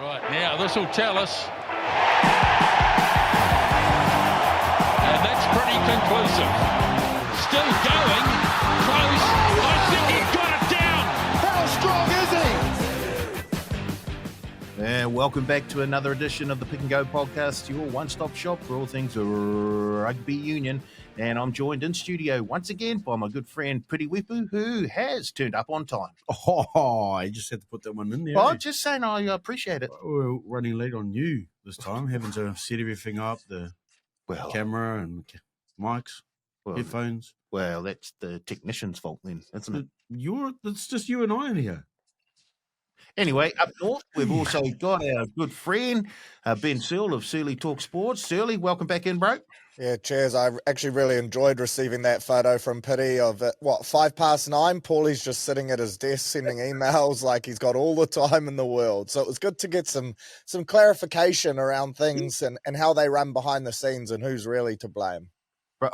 Right, now this will tell us. And that's pretty conclusive. Still going. Close. I think he got it down. How strong is he? And welcome back to another edition of the Pick and Go podcast, your one-stop shop for all things rugby union. And I'm joined in studio once again by my good friend Pity Wipu, who has turned up on time. Oh, I just had to put that one in there. Oh, just saying, I appreciate it. We're running late on you this time, having to set everything up, the camera and mics, headphones. Well, that's the technician's fault then, isn't it? It's just you and I in here. Anyway, up north, we've also got our good friend, Ben Searle of Surly Talk Sports. Surly, welcome back in, bro. Yeah, cheers. I actually really enjoyed receiving that photo from Pity of, 9:05? Paulie's just sitting at his desk sending emails like he's got all the time in the world. So it was good to get some clarification around things and how they run behind the scenes and who's really to blame.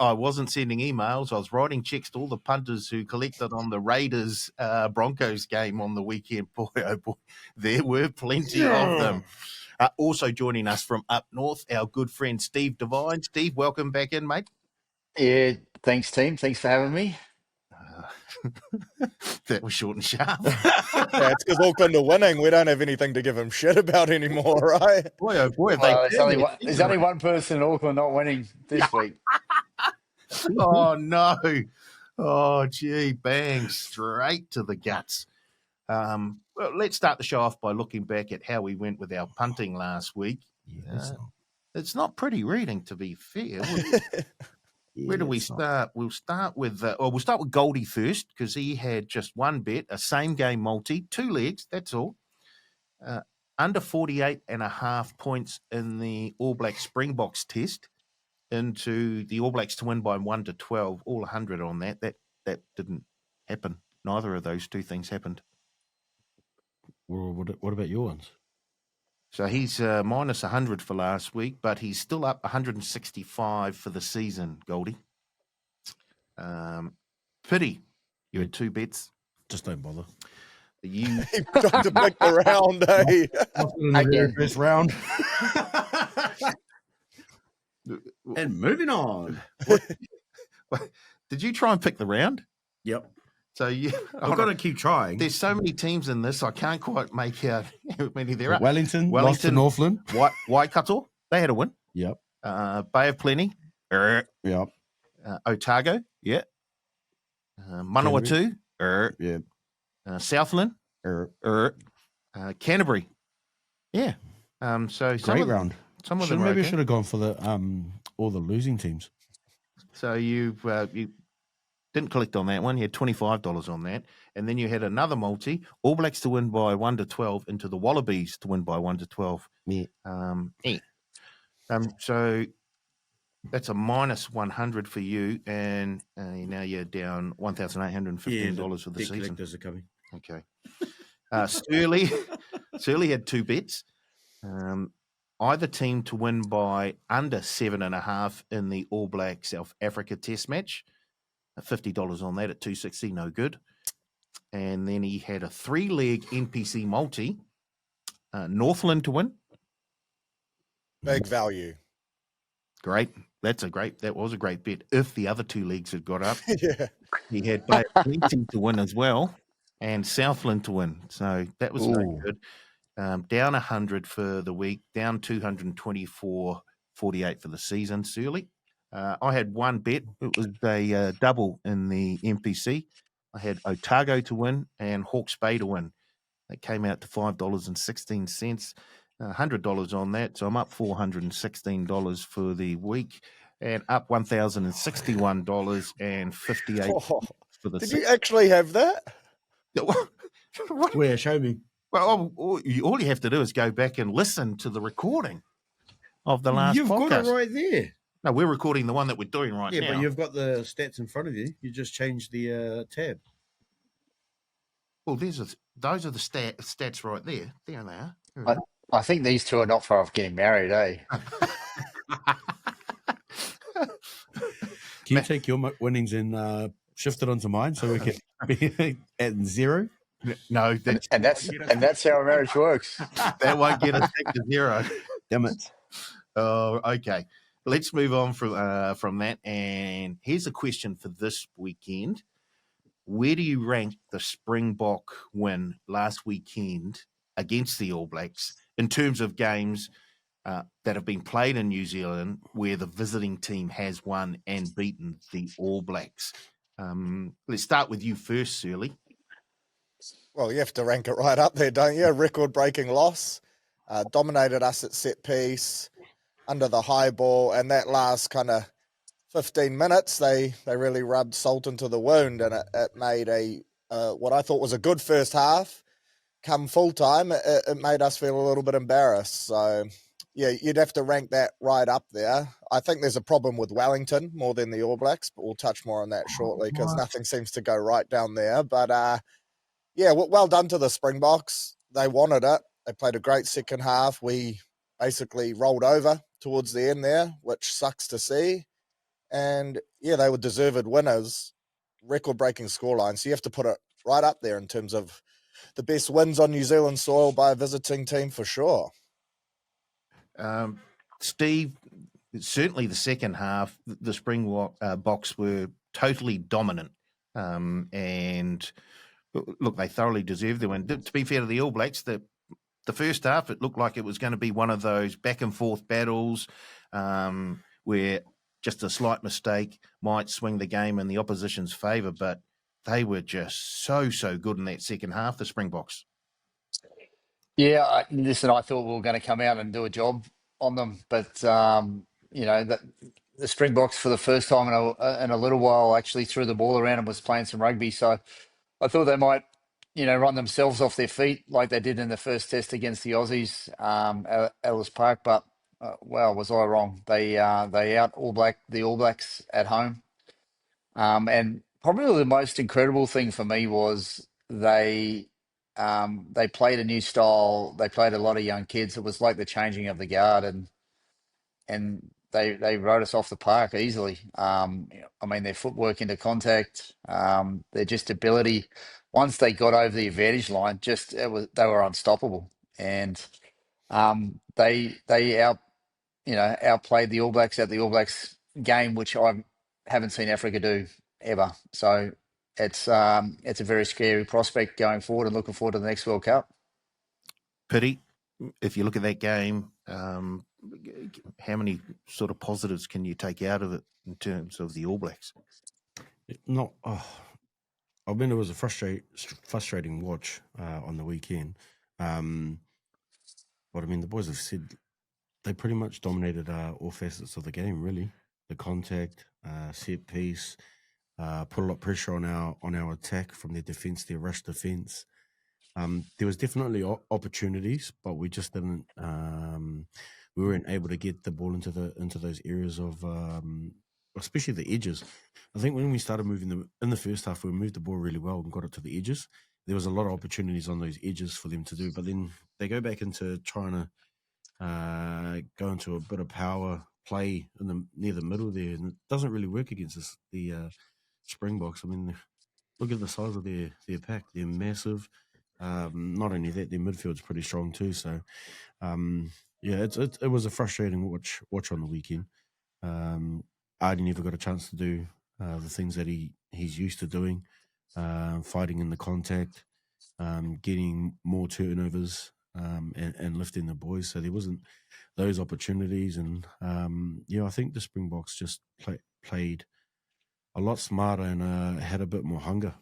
I wasn't sending emails. I was writing checks to all the punters who collected on the Raiders Broncos game on the weekend. Boy, oh boy, there were plenty of them. Also joining us from up north, our good friend Steve Devine. Steve, welcome back in, mate. Yeah, thanks, team. Thanks for having me. That was short and sharp. Yeah, it's because Auckland are winning. We don't have anything to give them shit about anymore, right? Boy, oh boy, There's only one person in Auckland not winning this week. Oh, no. Oh, gee, bang, straight to the guts. Well, let's start the show off by looking back at how we went with our punting last week. It's not pretty reading, to be fair. Where do we start? We'll start with Goldie first, because he had just one bet, a same game multi, 2 legs, that's all. Under 48.5 points in the All Black Springboks test into the All Blacks to win by 1-12, all 100 on that. That didn't happen. Neither of those two things happened. Well, what about your ones? So he's minus 100 for last week, but he's still up 165 for the season, Goldie. Pity, you had 2 bets. Just don't bother. You got to pick the round, eh? First round. And moving on. Did you try and pick the round? Yep. So I've got to keep trying. There's so many teams in this, I can't quite make out how many there are. Wellington, lost to Northland. Waikato, they had a win. Yep. Bay of Plenty. Yep. Otago, yeah. Manawatu, yeah. Southland, Canterbury, yeah. So great round. Some of them maybe should have gone for the all the losing teams. So you didn't collect on that one. You had $25 on that, and then you had another multi: All Blacks to win by 1-12 into the Wallabies to win by 1-12. Yeah. So that's a minus 100 for you, and now you're down $1,815 for the season. Collectors are coming. Okay. Surly had 2 bets. Either team to win by under 7.5 in the All Black South Africa Test match. $50 on that at 260, no good. And then he had a 3-leg NPC multi. Northland to win. Big value. Great. That was a great bet if the other 2 legs had got up. Yeah. He had Bay of Plenty to win as well and Southland to win. So that was very good. Down 100 for the week, down 224.48 for the season, Surly. I had one bet. It was a double in the NPC. I had Otago to win and Hawke's Bay to win. That came out to $5.16, $100 on that. So I'm up $416 for the week and up $1,061.58 for the Did you actually have that? What? Where? Show me. Well, all you have to do is go back and listen to the recording of the last You've podcast. got it right there. No, we're recording the one that we're doing right now. Yeah, but you've got the stats in front of you. You just changed the tab. Well, those are the stats right there. There they are. I think these two are not far off getting married, eh? Can you take your winnings and shift it onto mine so we can be at 0? No, And that's how a marriage works. that won't get us back to 0. Damn it. Oh, okay. Let's move on from that. And here's a question for this weekend. Where do you rank the Springbok win last weekend against the All Blacks in terms of games that have been played in New Zealand where the visiting team has won and beaten the All Blacks? Let's start with you first, Surly. Well, you have to rank it right up there, don't you? Record-breaking loss, dominated us at set piece, under the high ball, and that last kind of 15 minutes, they really rubbed salt into the wound, and it made what I thought was a good first half. Come full time, it made us feel a little bit embarrassed. So, yeah, you'd have to rank that right up there. I think there's a problem with Wellington more than the All Blacks, but we'll touch more on that shortly because nothing seems to go right down there. But, yeah, well done to the Springboks. They wanted it. They played a great second half. We basically rolled over towards the end there, which sucks to see. And, yeah, they were deserved winners, record-breaking scoreline. So you have to put it right up there in terms of the best wins on New Zealand soil by a visiting team for sure. Steve, certainly the second half, the Springboks were totally dominant. And, look, they thoroughly deserved the win. To be fair to the All Blacks, the first half, it looked like it was going to be one of those back-and-forth battles where just a slight mistake might swing the game in the opposition's favour, but they were just so good in that second half, the Springboks. Yeah, listen, I thought we were going to come out and do a job on them, but the Springboks for the first time in a little while actually threw the ball around and was playing some rugby. So I thought they might, run themselves off their feet like they did in the first test against the Aussies at Ellis Park. But was I wrong? They out the All Blacks at home, and probably the most incredible thing for me was they played a new style. They played a lot of young kids. It was like the changing of the guard, and they wrote us off the park easily. Their footwork into contact, their just ability. Once they got over the advantage line, they were unstoppable, and they outplayed the All Blacks at the All Blacks game, which I haven't seen Africa do ever. So it's a very scary prospect going forward and looking forward to the next World Cup. Pity, if you look at that game, how many sort of positives can you take out of it in terms of the All Blacks? It was a frustrating watch on the weekend. The boys have said they pretty much dominated all facets of the game, really. The contact, set piece, put a lot of pressure on our attack from their defence, their rush defence. There was definitely opportunities, but we just didn't. We weren't able to get the ball into those areas of, especially the edges. I think when we started moving them in the first half, we moved the ball really well and got it to the edges. There was a lot of opportunities on those edges for them to do, but then they go back into trying to go into a bit of power play near the middle there, and it doesn't really work against the Springboks. Look at the size of their pack; they're massive. Not only that, their midfield's pretty strong too. So, it was a frustrating watch on the weekend. Ardy never got a chance to do the things that he's used to doing, fighting in the contact, getting more turnovers, and lifting the boys. So there wasn't those opportunities. And I think the Springboks just played a lot smarter and had a bit more hunger.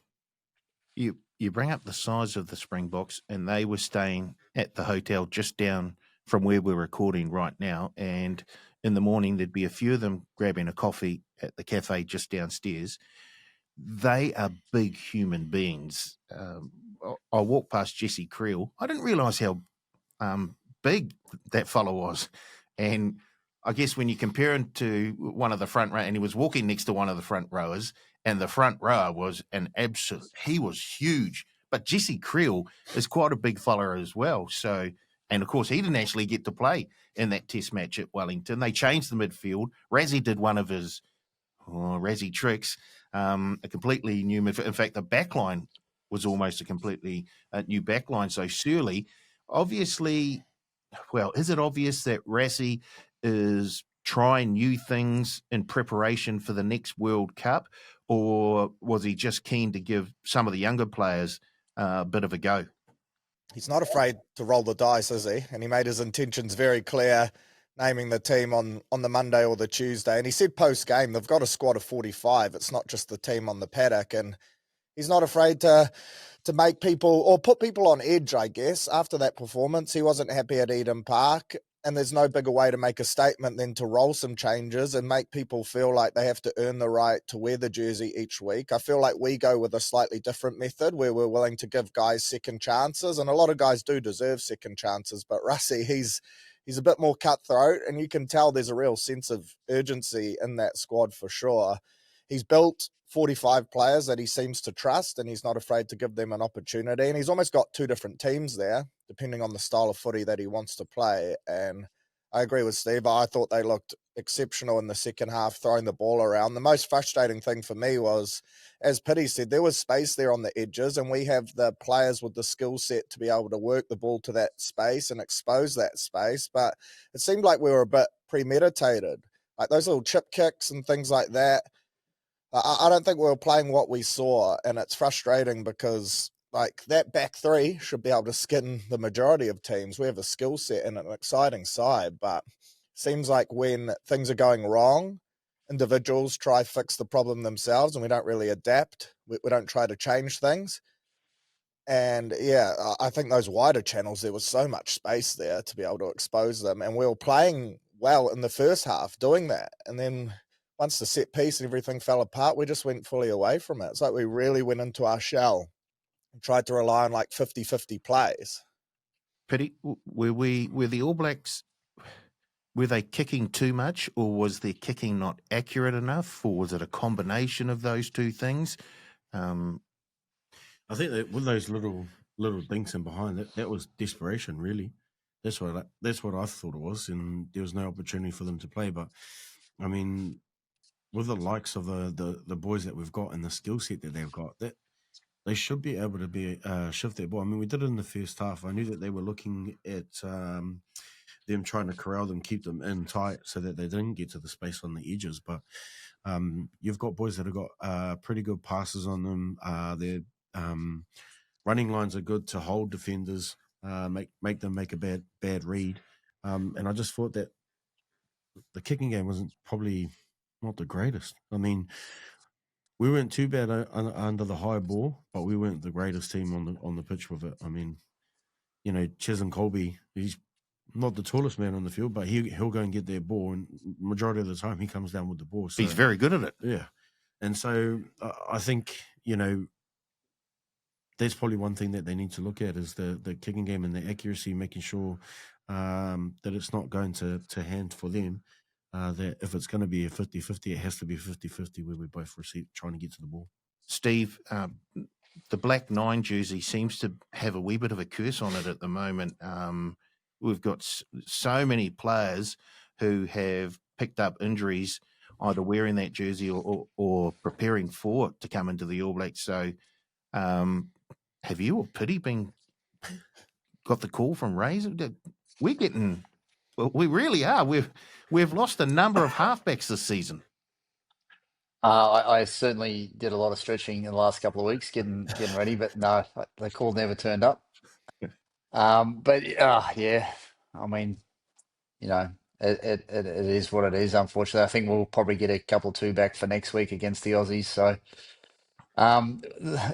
You bring up the size of the Springboks, and they were staying at the hotel just down from where we're recording right now. And in the morning, there'd be a few of them grabbing a coffee at the cafe just downstairs. They are big human beings. I walked past Jesse Creel. I didn't realise how big that fellow was. And I guess when you compare him to one of the front row, and he was walking next to one of the front rowers, and the front rower was he was huge. But Jesse Creel is quite a big fella as well. So, and of course, he didn't actually get to play in that test match at Wellington. They changed the midfield. Razzie did one of his Razzie tricks, a completely new midfield. In fact, the backline was almost a completely new backline. So surely, obviously, well, is it obvious that Rassie is trying new things in preparation for the next World Cup, or was he just keen to give some of the younger players a bit of a go? He's not afraid to roll the dice, is he? And he made his intentions very clear, naming the team on the Monday or the Tuesday. And he said post-game, they've got a squad of 45. It's not just the team on the paddock. And he's not afraid to make people or put people on edge, I guess. After that performance, he wasn't happy at Eden Park. And there's no bigger way to make a statement than to roll some changes and make people feel like they have to earn the right to wear the jersey each week. I feel like we go with a slightly different method where we're willing to give guys second chances. And a lot of guys do deserve second chances. But Rassie, he's a bit more cutthroat. And you can tell there's a real sense of urgency in that squad for sure. He's built 45 players that he seems to trust, and he's not afraid to give them an opportunity. And he's almost got two different teams there, depending on the style of footy that he wants to play. And I agree with Steve. I thought they looked exceptional in the second half, throwing the ball around. The most frustrating thing for me was, as Pitty said, there was space there on the edges, and we have the players with the skill set to be able to work the ball to that space and expose that space. But it seemed like we were a bit premeditated, like those little chip kicks and things like that. I don't think we were playing what we saw, and it's frustrating because like that back three should be able to skin the majority of teams. We have a skill set and an exciting side, but it seems like when things are going wrong, individuals try to fix the problem themselves, and we don't really adapt. We don't try to change things. And yeah, I think those wider channels, there was so much space there to be able to expose them, and we were playing well in the first half doing that, and then once the set piece and everything fell apart, we just went fully away from it. It's like we really went into our shell and tried to rely on like 50-50 plays. Pitty, were the All Blacks, were they kicking too much, or was their kicking not accurate enough, or was it a combination of those two things? I think that with those little dinks in behind, that was desperation, really. That's what I thought it was, and there was no opportunity for them to play. But I mean, with the likes of the boys that we've got and the skill set that they've got, that they should be able to be shift their ball. I mean, we did it in the first half. I knew that they were looking at them trying to corral them, keep them in tight so that they didn't get to the space on the edges. But you've got boys that have got pretty good passes on them. Their running lines are good to hold defenders, make them make a bad read. And I just thought that the kicking game wasn't probably not the greatest. I mean, we weren't too bad under the high ball, but we weren't the greatest team on the pitch with it. I mean, you know, Chez Colby, he's not the tallest man on the field, but he'll go and get their ball, and majority of the time he comes down with the ball. So, he's very good at it. Yeah. And so I think, you know, that's probably one thing that they need to look at is the kicking game and the accuracy, making sure that it's not going to hand for them. That if it's going to be a 50-50, it has to be 50-50 where we both trying to get to the ball. Steve, the Black 9 jersey seems to have a wee bit of a curse on it at the moment. We've got so many players who have picked up injuries, either wearing that jersey or preparing for it to come into the All Blacks. So have you or Pitty got the call from Razor? We're getting... Well, we really are. We've lost a number of halfbacks this season. I certainly did a lot of stretching in the last couple of weeks, getting ready, but no, the call never turned up. But yeah, I mean, you know, it is what it is. Unfortunately, I think we'll probably get a couple two back for next week against the Aussies. So,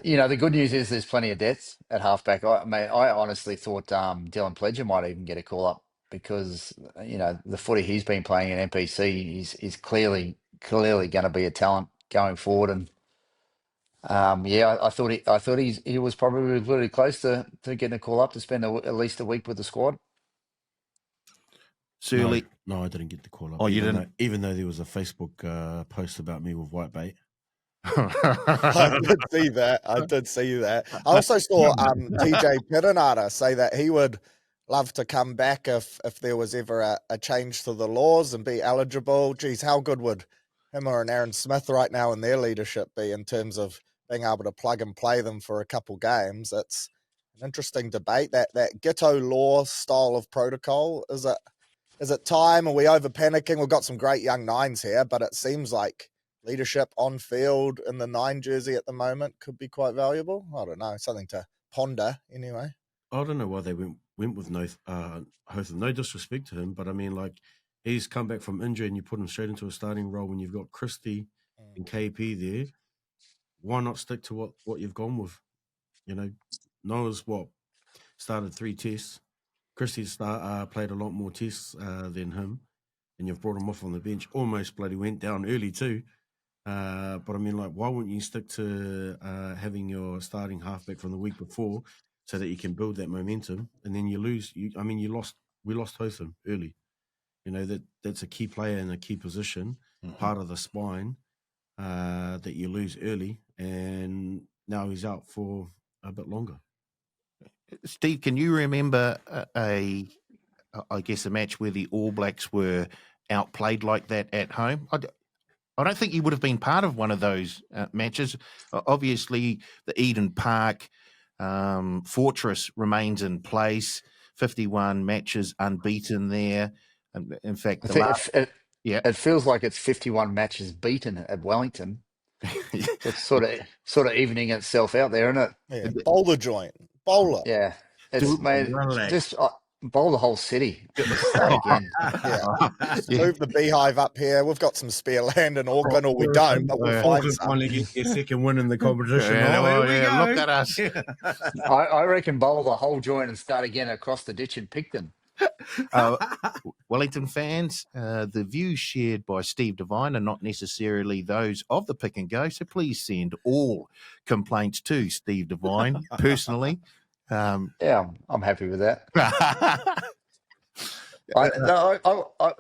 you know, the good news is there's plenty of depth at halfback. I honestly thought Dylan Pledger might even get a call up because, you know, the footy he's been playing in NPC is clearly going to be a talent going forward. And yeah, I thought he was probably really close to getting a call up to spend at least a week with the squad. Surely, no, I didn't get the call up. Oh, you didn't? Even though there was a Facebook post about me with whitebait. I did see that. I also saw TJ Piranata say that he would love to come back if there was ever a change to the laws and be eligible. Geez, how good would him or an Aaron Smith right now in their leadership be in terms of being able to plug and play them for a couple games. It's an interesting debate. That Ghetto Law style of protocol, is it time? Are we over panicking? We've got some great young nines here, but it seems like leadership on field in the 9 jersey at the moment could be quite valuable. I don't know, something to ponder anyway. I don't know why they went with Hotham. No disrespect to him, but I mean, like, he's come back from injury and you put him straight into a starting role when you've got Christie and KP there. Why not stick to what you've gone with? You know, Noah's started 3 tests. Christie's played a lot more tests than him, and you've brought him off on the bench. Almost bloody went down early too. But I mean, like, why wouldn't you stick to having your starting halfback from the week before so that you can build that momentum, and then you lose? We lost Hotham early. You know, that's a key player in a key position, part of the spine that you lose early, and now he's out for a bit longer. Steve, can you remember a match where the All Blacks were outplayed like that at home? I don't think you would have been part of one of those matches. Obviously, the Eden Park fortress remains in place. 51 matches unbeaten there. In fact, it feels like it's 51 matches beaten at Wellington. It's sort of evening itself out there, isn't it? Yeah, bowler joint. Bowler. Yeah. It's made just bowl the whole city. Just start again. Move the beehive up here. We've got some spare land in Auckland, or we don't, but we'll find some. Finally get their second win in the competition. Look at us. I reckon bowl the whole joint and start again across the ditch in Picton. Wellington fans, the views shared by Steve Devine are not necessarily those of the Pick and Go, so please send all complaints to Steve Devine personally. Yeah, I'm happy with that.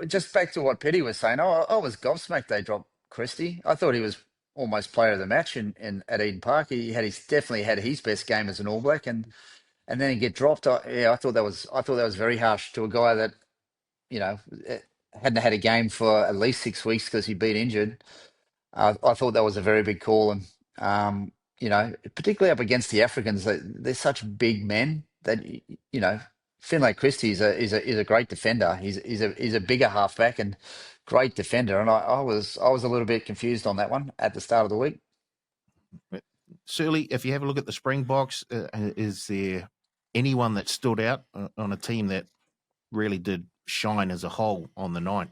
Just back to what Petty was saying. I was gobsmacked they dropped Christie. I thought he was almost player of the match at Eden Park. He definitely had his best game as an All Black, and then he get dropped. I thought that was very harsh to a guy that, you know, hadn't had a game for at least 6 weeks because he'd been injured. I thought that was a very big call, and you know, particularly up against the Africans, they're such big men that, you know, Finlay Christie is a great defender. He's a bigger halfback and great defender, and I was a little bit confused on that one at the start of the week. Surely, if you have a look at the Springboks, is there anyone that stood out on a team that really did shine as a whole on the night?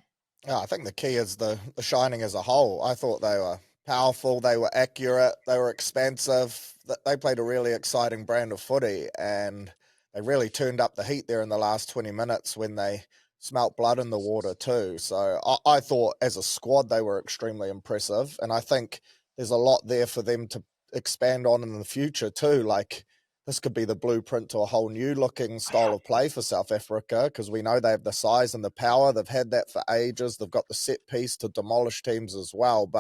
Yeah, I think the key is the shining as a whole. I thought they were powerful, they were accurate, they were expansive. They played a really exciting brand of footy, and they really turned up the heat there in the last 20 minutes when they smelt blood in the water too. So I thought as a squad they were extremely impressive, and I think there's a lot there for them to expand on in the future too. Like, this could be the blueprint to a whole new looking style of play for South Africa, because we know they have the size and the power. They've had that for ages. They've got the set piece to demolish teams as well,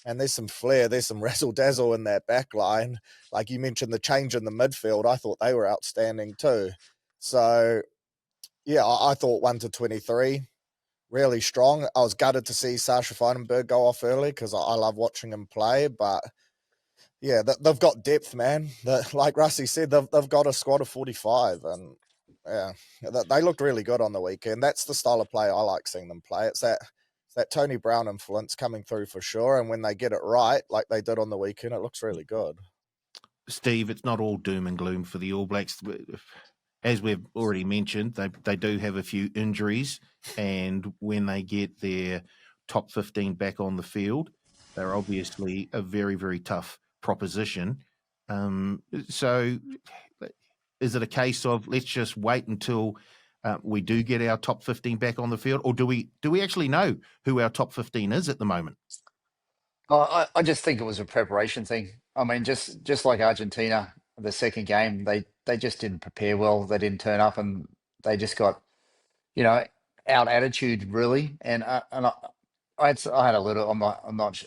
and there's some flair, there's some razzle-dazzle in that back line. Like you mentioned, the change in the midfield, I thought they were outstanding too. So, yeah, I thought 1-23, really strong. I was gutted to see Sasha Feinberg go off early because I love watching him play. But, yeah, they've got depth, man. Like Rusty said, they've got a squad of 45. And, yeah, they looked really good on the weekend. That's the style of play I like seeing them play. It's that Tony Brown influence coming through for sure. And when they get it right, like they did on the weekend, it looks really good. Steve, it's not all doom and gloom for the All Blacks. As we've already mentioned, they do have a few injuries, and when they get their top 15 back on the field, they're obviously a very, very tough proposition. So is it a case of let's just wait until we do get our top 15 back on the field, or do we actually know who our top 15 is at the moment? I just think it was a preparation thing. I mean, just like Argentina, the second game, they just didn't prepare well. They didn't turn up, and they just got, you know, out attitude really. And I had a little. I'm not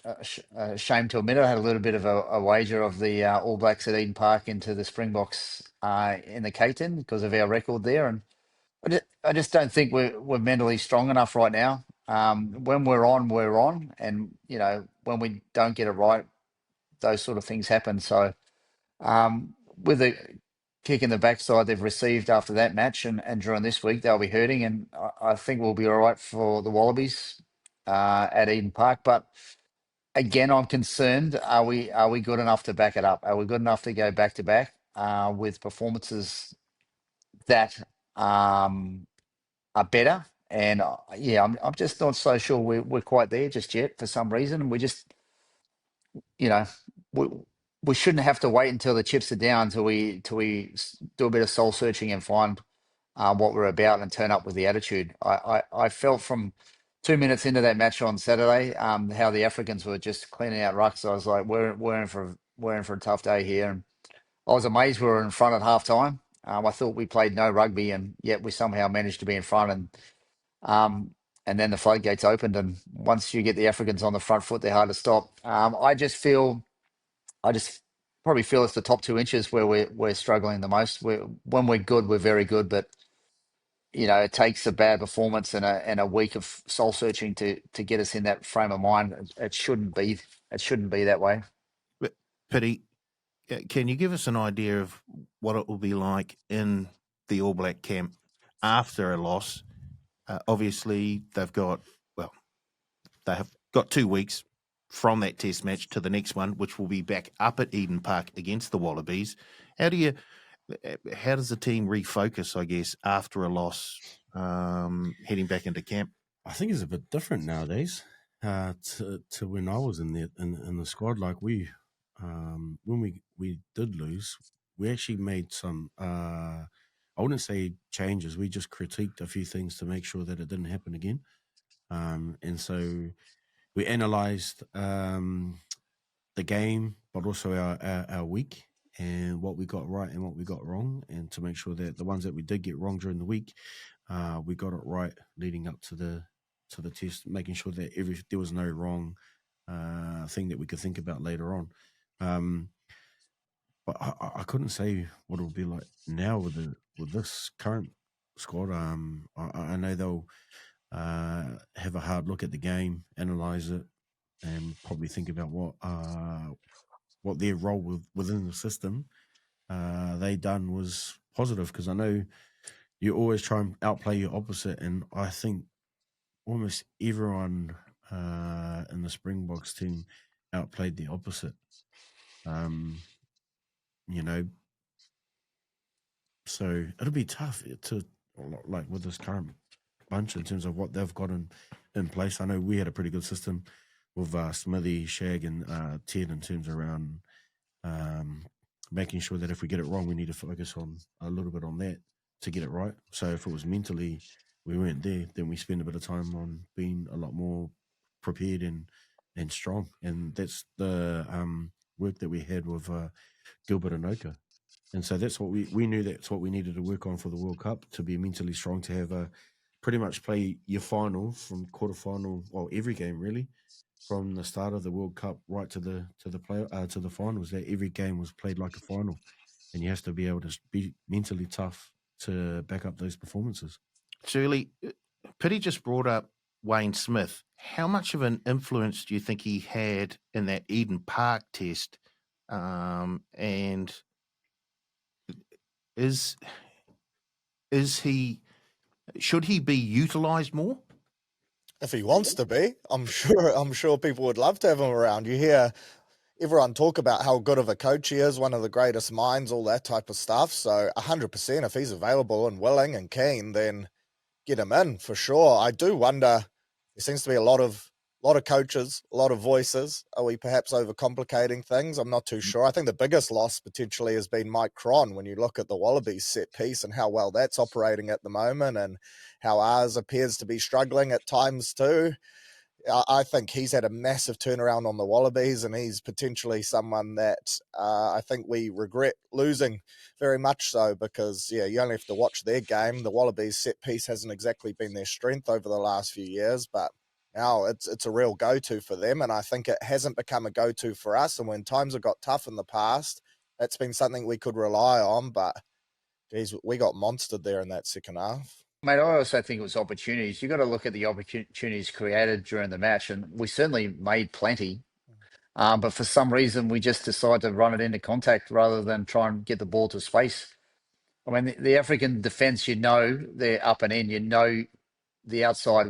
ashamed to admit it. I had a little bit of a wager of the All Blacks at Eden Park into the Springboks in the K-10 because of our record there, and I just don't think we're mentally strong enough right now. When we're on, and you know, when we don't get it right, those sort of things happen. So with the kick in the backside they've received after that match and during this week, they'll be hurting, and I think we'll be all right for the Wallabies at Eden Park. But again, I'm concerned. Are we good enough to back it up? Are we good enough to go back to back with performances that are better? And I'm just not so sure we're quite there just yet for some reason. We just, you know, we shouldn't have to wait until the chips are down till we do a bit of soul searching and find what we're about and turn up with the attitude. I felt from 2 minutes into that match on Saturday how the Africans were just cleaning out rucks. I was like, we're in for a tough day here. And I was amazed we were in front at half time. I thought we played no rugby, and yet we somehow managed to be in front. And then the floodgates opened, and once you get the Africans on the front foot, they're hard to stop. I just probably feel it's the top 2 inches where we're struggling the most. When we're good, we're very good, but it takes a bad performance and a week of soul searching to get us in that frame of mind. It shouldn't be that way. Pity, can you give us an idea of what it will be like in the All Black camp after a loss? Obviously, they have got 2 weeks from that test match to the next one, which will be back up at Eden Park against the Wallabies. How does the team refocus, I guess, after a loss, heading back into camp? I think it's a bit different nowadays to when I was in the squad. Like when we did lose, we actually made some. I wouldn't say changes. We just critiqued a few things to make sure that it didn't happen again. And so we analysed the game, but also our week and what we got right and what we got wrong, and to make sure that the ones that we did get wrong during the week, we got it right leading up to the test, making sure that there was no wrong thing that we could think about later on. But I couldn't say what it will be like now with this current squad. I know they'll have a hard look at the game, analyse it, and probably think about what their role within the system they done was positive, because I know you always try and outplay your opposite, and I think almost everyone in the Springboks team outplayed the opposite. So it'll be tough to, like, with this current bunch in terms of what they've got in place. I know we had a pretty good system with Smithy, Shag, and Ted in terms around making sure that if we get it wrong, we need to focus on a little bit on that to get it right. So if it was mentally we weren't there, then we spend a bit of time on being a lot more prepared and strong. And that's the work that we had with Gilbert and Oka. And so that's what we knew that's what we needed to work on for the World Cup, to be mentally strong, to have pretty much play your final from quarterfinal, well, every game really, from the start of the World Cup right to the finals. That every game was played like a final, and you have to be able to be mentally tough to back up those performances. Shirley, Pity just brought up Wayne Smith. How much of an influence do you think he had in that Eden Park test? And should he be utilised more? If he wants to be, I'm sure people would love to have him around. You hear everyone talk about how good of a coach he is, one of the greatest minds, all that type of stuff. So 100%, if he's available and willing and keen, then get him in for sure. I do wonder, there seems to be a lot of coaches, a lot of voices. Are we perhaps overcomplicating things? I'm not too sure. I think the biggest loss potentially has been Mike Cron when you look at the Wallabies set piece and how well that's operating at the moment, and how ours appears to be struggling at times too. I think he's had a massive turnaround on the Wallabies, and he's potentially someone that I think we regret losing very much so, because, you only have to watch their game. The Wallabies set piece hasn't exactly been their strength over the last few years, but now it's a real go-to for them, and I think it hasn't become a go-to for us. And when times have got tough in the past, that's been something we could rely on, but geez, we got monstered there in that second half. Mate, I also think it was opportunities. You've got to look at the opportunities created during the match, and we certainly made plenty. But for some reason, we just decide to run it into contact rather than try and get the ball to space. I mean, the African defence, they're up and in. The outside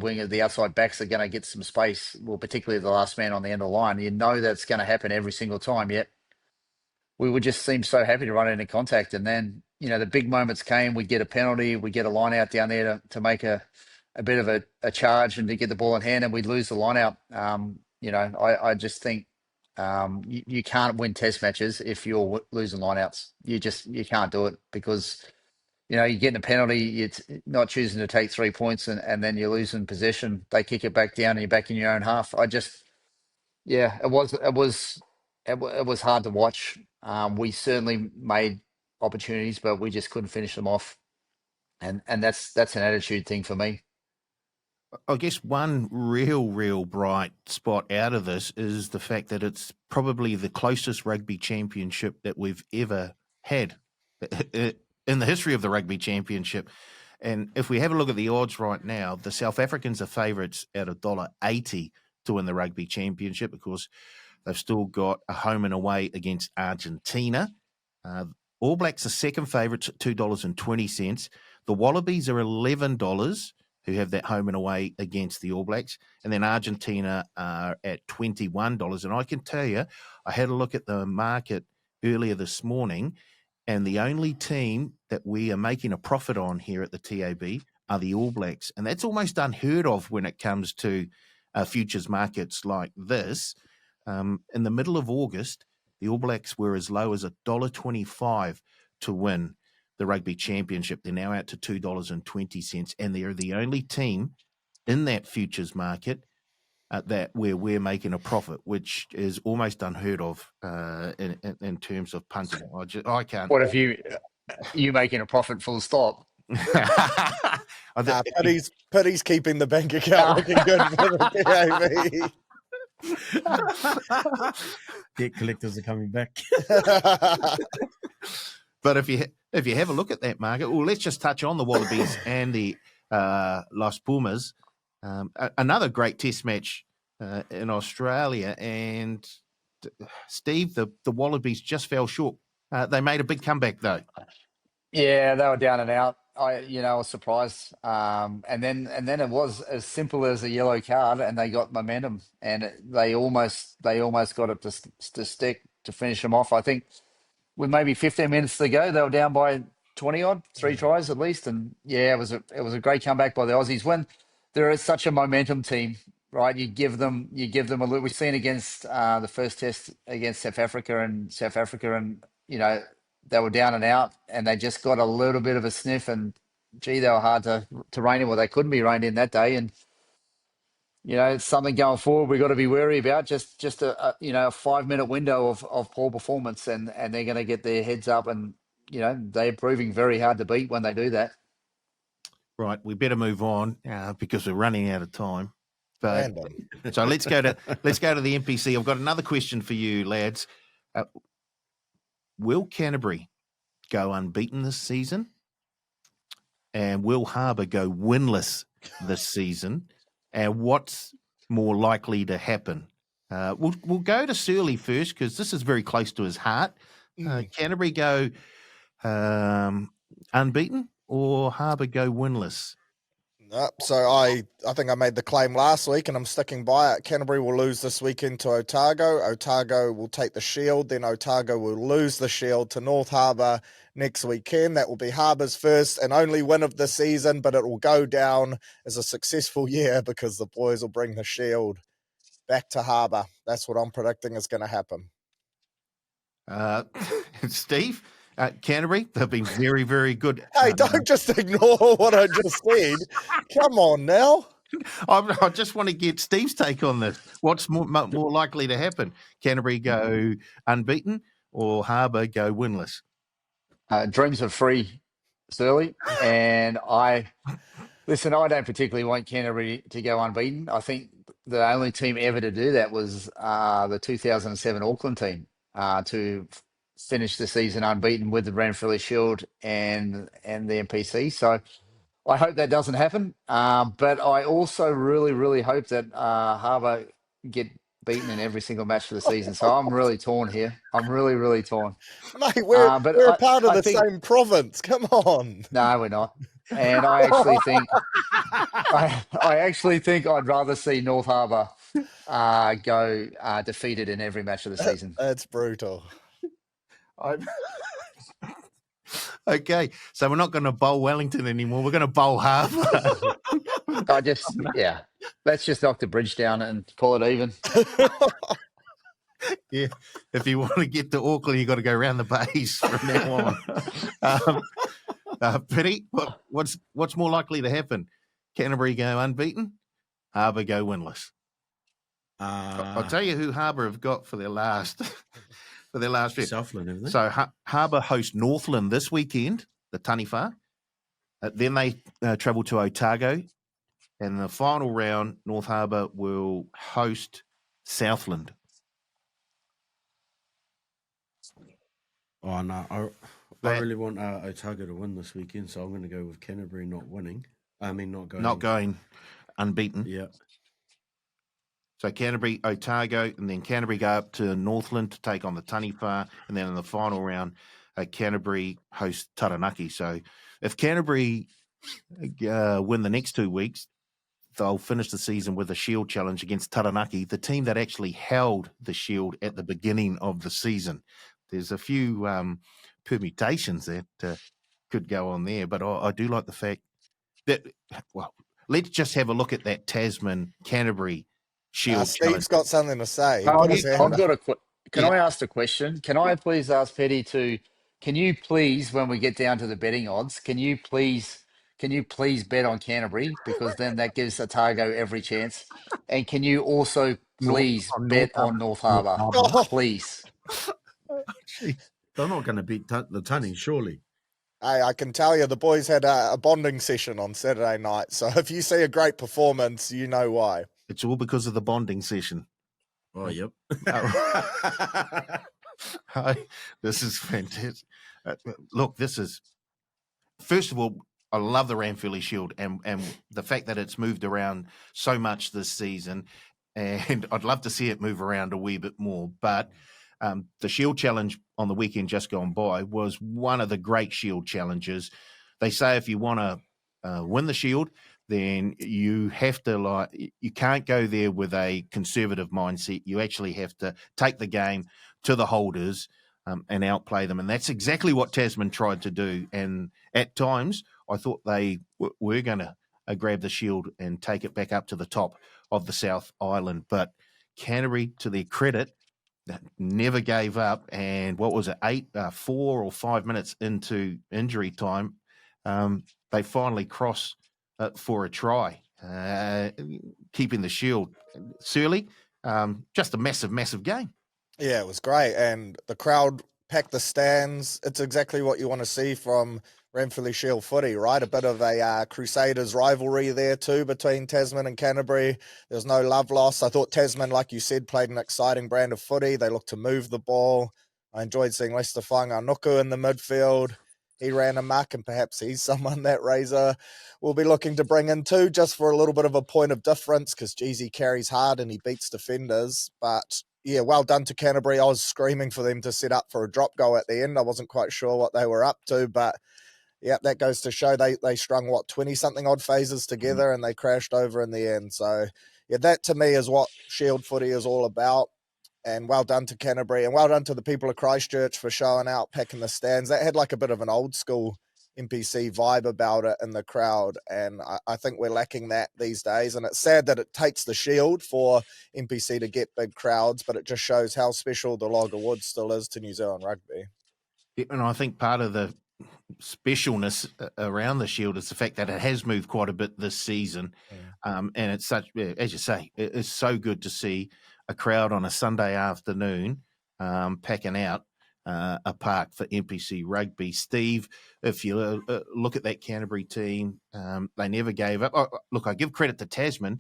winger, the outside backs are going to get some space. Well, particularly the last man on the end of the line. That's going to happen every single time. Yet we would just seem so happy to run into contact, and then the big moments came. We'd get a penalty, we'd get a line out down there to make a bit of a charge and to get the ball in hand, and we'd lose the line out. I just think you can't win test matches if you're losing lineouts. You can't do it because you're getting a penalty, you're not choosing to take 3 points, and then you're losing possession. They kick it back down and you're back in your own half. It was hard to watch. We certainly made opportunities, but we just couldn't finish them off. And that's an attitude thing for me. I guess one real bright spot out of this is the fact that it's probably the closest rugby championship that we've ever had in the history of the Rugby Championship. And if we have a look at the odds right now, the South Africans are favourites at $1.80 to win the Rugby Championship. Of course, they've still got a home and away against Argentina. All Blacks are second favourites at $2.20. The Wallabies are $11, who have that home and away against the All Blacks. And then Argentina are at $21. And I can tell you, I had a look at the market earlier this morning, and the only team that we are making a profit on here at the TAB are the All Blacks. And that's almost unheard of when it comes to futures markets like this. In the middle of August, the All Blacks were as low as $1.25 to win the Rugby Championship. They're now out to $2.20, and they're the only team in that futures market where we're making a profit, which is almost unheard of in terms of punting. I can't. What if you making a profit full stop? Pity's keeping the bank account looking good for the PAV. Debt collectors are coming back. But if you have a look at that market, well, let's just touch on the Wallabies and the Las Pumas. Another great test match in Australia. And Steve, the Wallabies just fell short. They made a big comeback, though. Yeah, they were down and out. I was surprised. And then it was as simple as a yellow card, and they got momentum, and they almost got it to stick to finish them off. I think with maybe 15 minutes to go, they were down by 20 odd, 3 tries at least. And yeah, it was a great comeback by the Aussies. When there is such a momentum team, right? You give them a little. We've seen against the first test against South Africa, and they were down and out, and they just got a little bit of a sniff, and gee, they were hard to rein in. Well, they couldn't be reined in that day, and it's something going forward we've got to be wary about. Just a 5-minute window of poor performance, and they're going to get their heads up, and they're proving very hard to beat when they do that. Right, we better move on because we're running out of time. But so let's go to the NPC. I've got another question for you, lads. Will Canterbury go unbeaten this season? And will Harbour go winless this season? And what's more likely to happen? We'll go to Surly first because this is very close to his heart. Canterbury go unbeaten or Harbour go winless? So I think I made the claim last week, and I'm sticking by it. Canterbury will lose this weekend to Otago. Otago will take the Shield. Then Otago will lose the Shield to North Harbour next weekend. That will be Harbour's first and only win of the season, but it will go down as a successful year because the boys will bring the Shield back to Harbour. That's what I'm predicting is going to happen. Steve? Canterbury, they've been very, very good. Hey, don't just ignore what I just said. Come on now. I just want to get Steve's take on this. What's more likely to happen? Canterbury go unbeaten or Harbour go winless? Dreams are free, Surly. And I don't particularly want Canterbury to go unbeaten. I think the only team ever to do that was the 2007 Auckland team to finish the season unbeaten with the Ranfurly Shield and the NPC. So I hope that doesn't happen. But I also really, really hope that Harbour get beaten in every single match for the season. So I'm really torn here. I'm really, really torn. Mate, But we're a part of I the think same province. Come on. no, we're not. And I actually think I actually think I'd rather see North Harbour go defeated in every match of the season. That's brutal. Okay, so we're not going to bowl Wellington anymore. We're going to bowl Harbour. Let's just knock the bridge down and call it even. Yeah, if you want to get to Auckland, you got to go around the base from now on. Pity, what's more likely to happen? Canterbury go unbeaten, Harbour go winless. I'll tell you who Harbour have got for their last trip. Southland, haven't they? So Harbour host Northland this weekend, the Taniwha. Then they travel to Otago, and in the final round, North Harbour will host Southland. Oh, no. I really want Otago to win this weekend, so I'm going to go with Canterbury not winning. I mean, not going unbeaten. Yeah. So Canterbury, Otago, and then Canterbury go up to Northland to take on the Taniwha, and then in the final round, Canterbury host Taranaki. So if Canterbury win the next 2 weeks, they'll finish the season with a Shield challenge against Taranaki, the team that actually held the Shield at the beginning of the season. There's a few permutations that could go on there, but I do like the fact that, well, let's just have a look at that Tasman-Canterbury Shield Steve's challenge. got something to say. Can I ask a question? Can I please ask Petty can you please, when we get down to the betting odds, can you please bet on Canterbury, because then that gives Otago every chance? And can you also please bet on North Harbour? Please. They're not going to beat the Tunny, surely. Hey, I can tell you the boys had a bonding session on Saturday night. So if you see a great performance, you know why. It's all because of the bonding session. Oh, yep. This is fantastic. Look, this is, first of all, I love the Ranfurly Shield and the fact that it's moved around so much this season, and I'd love to see it move around a wee bit more. But the Shield Challenge on the weekend just gone by was one of the great Shield challenges. They say if you want to win the Shield, then you have to, you can't go there with a conservative mindset. You actually have to take the game to the holders and outplay them. And that's exactly what Tasman tried to do. And at times, I thought they were going to grab the Shield and take it back up to the top of the South Island. But Canterbury, to their credit, never gave up. And what was it, 4 or 5 minutes into injury time, they finally crossed for a try, keeping the Shield. Surly, just a massive, massive game. Yeah, it was great. And the crowd packed the stands. It's exactly what you want to see from Ranfurly Shield footy, right? A bit of a Crusaders rivalry there too between Tasman and Canterbury. There's no love lost. I thought Tasman, like you said, played an exciting brand of footy. They looked to move the ball. I enjoyed seeing Lester Whanganuku in the midfield. He ran amok, and perhaps he's someone that Razor will be looking to bring in too, just for a little bit of a point of difference, because he carries hard and he beats defenders. But yeah, well done to Canterbury. I was screaming for them to set up for a drop goal at the end. I wasn't quite sure what they were up to, but yeah, that goes to show they strung, 20-something odd phases together and they crashed over in the end. So yeah, that to me is what Shield footy is all about. And well done to Canterbury, and well done to the people of Christchurch for showing out, packing the stands. That had like a bit of an old school NPC vibe about it in the crowd, and I think we're lacking that these days. And it's sad that it takes the Shield for NPC to get big crowds, but it just shows how special the Log of Wood still is to New Zealand rugby. Yeah, and I think part of the specialness around the Shield is the fact that it has moved quite a bit this season. And it's such, as you say, it's so good to see a crowd on a Sunday afternoon packing out a park for NPC rugby. Steve, if you look at that Canterbury team, they never gave up. Oh, look, I give credit to Tasman.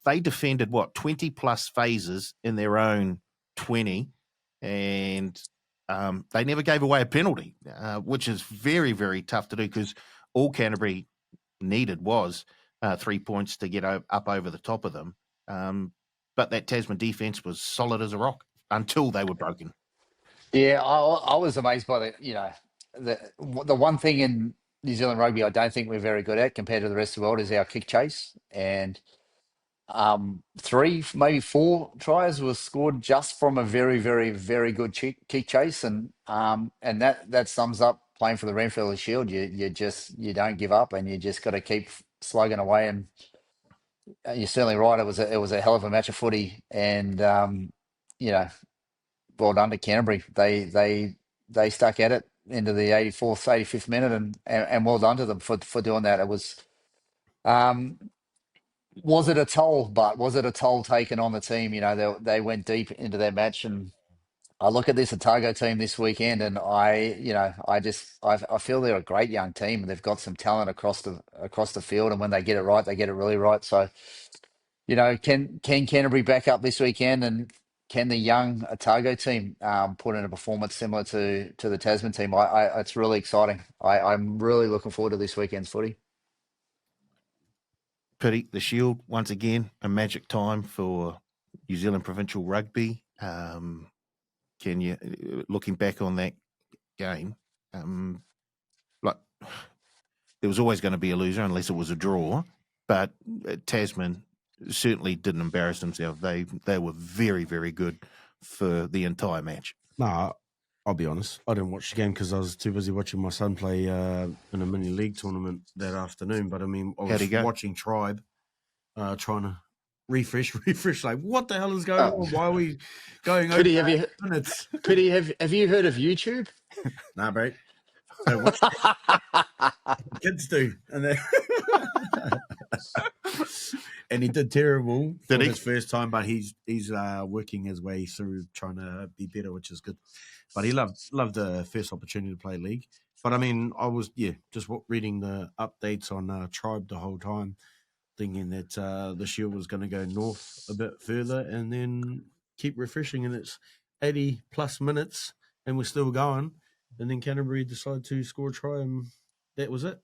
They defended, 20-plus phases in their own 20, and they never gave away a penalty, which is very, very tough to do, because all Canterbury needed was 3 points to get up over the top of them. but that Tasman defence was solid as a rock until they were broken. Yeah, I was amazed by the one thing in New Zealand rugby I don't think we're very good at compared to the rest of the world is our kick chase. And 3, maybe 4 tries was scored just from a very, very, very good kick chase, and that sums up playing for the Renfrew Shield. You don't give up, and you just got to keep slugging away. And you're certainly right. It was a hell of a match of footy, and well done to Canterbury. They stuck at it into the 84th, 85th minute, and well done to them for doing that. It was. Was it a toll? But was it a toll taken on the team? They went deep into their match, and I look at this Otago team this weekend, and I feel they're a great young team, and they've got some talent across the field, and when they get it right, they get it really right. So, can Canterbury back up this weekend, and can the young Otago team put in a performance similar to the Tasman team? It's really exciting. I'm really looking forward to this weekend's footy. Pity the Shield once again, a magic time for New Zealand provincial rugby. Can you, looking back on that game, like there was always going to be a loser unless it was a draw, but Tasman certainly didn't embarrass themselves. They were very, very good for the entire match. Nah, I'll be honest. I didn't watch the game because I was too busy watching my son play in a mini league tournament that afternoon. But I mean, I was watching Tribe, trying to refresh. Like, what the hell is going on? Why are we going over minutes? Pity, have you heard of YouTube? Nah, bro. So kids do, and he did terrible for his first time, but he's working his way through trying to be better, which is good. But he loved the first opportunity to play league. But I mean, I was just reading the updates on Tribe the whole time, thinking that the Shield was going to go north a bit further and then keep refreshing, and it's 80 plus minutes and we're still going. And then Canterbury decided to score a try, and that was it.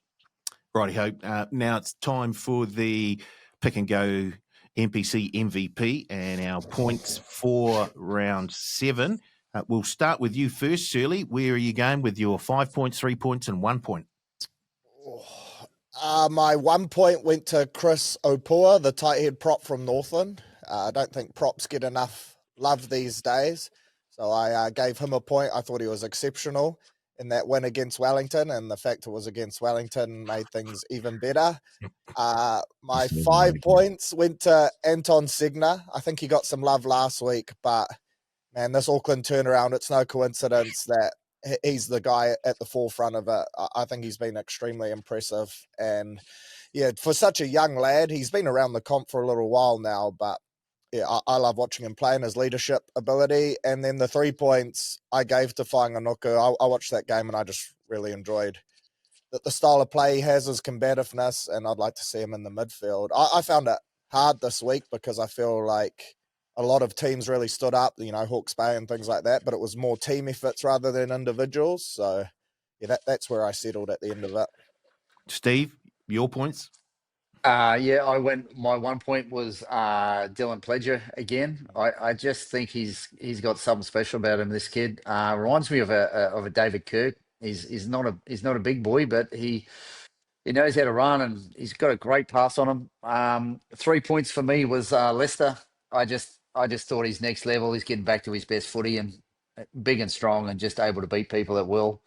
Righty-ho. Now it's time for the pick and go NPC MVP and our points for round 7. We'll start with you first, Shirley. Where are you going with your 5 points, 3 points, and 1 point? My 1 point went to Chris Opua, the tight head prop from Northland. I don't think props get enough love these days. So I gave him a point. I thought he was exceptional in that win against Wellington, and the fact it was against Wellington made things even better. My 5 points went to Anton Segner. I think he got some love last week, but man, this Auckland turnaround, it's no coincidence that he's the guy at the forefront of it. I think he's been extremely impressive. And yeah, for such a young lad, he's been around the comp for a little while now, but yeah, I love watching him play and his leadership ability. And then the 3 points I gave to Whanganuku. I watched that game and I just really enjoyed the style of play he has, his combativeness, and I'd like to see him in the midfield. I found it hard this week because I feel like a lot of teams really stood up, Hawke's Bay and things like that, but it was more team efforts rather than individuals. So yeah, that's where I settled at the end of it. Steve, your points? I went. My 1 point was Dylan Pledger again. I just think he's got something special about him. This kid reminds me of a David Kirk. He's not a big boy, but he knows how to run, and he's got a great pass on him. 3 points for me was Lester. I just thought he's next level. He's getting back to his best footy, and big and strong, and just able to beat people at will.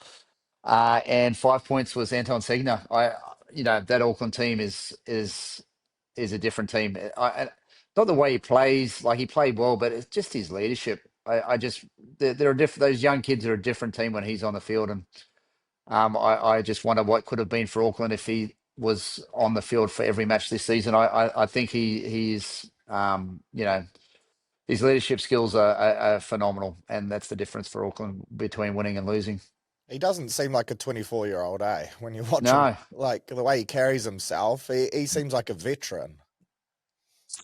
And 5 points was Anton Segner. That Auckland team is a different team. Not the way he plays, like he played well, but it's just his leadership. There are different. Those young kids are a different team when he's on the field, and I just wonder what could have been for Auckland if he was on the field for every match this season. I think he's his leadership skills are phenomenal, and that's the difference for Auckland between winning and losing. He doesn't seem like a 24-year-old, when you watch him, like the way he carries himself, he seems like a veteran.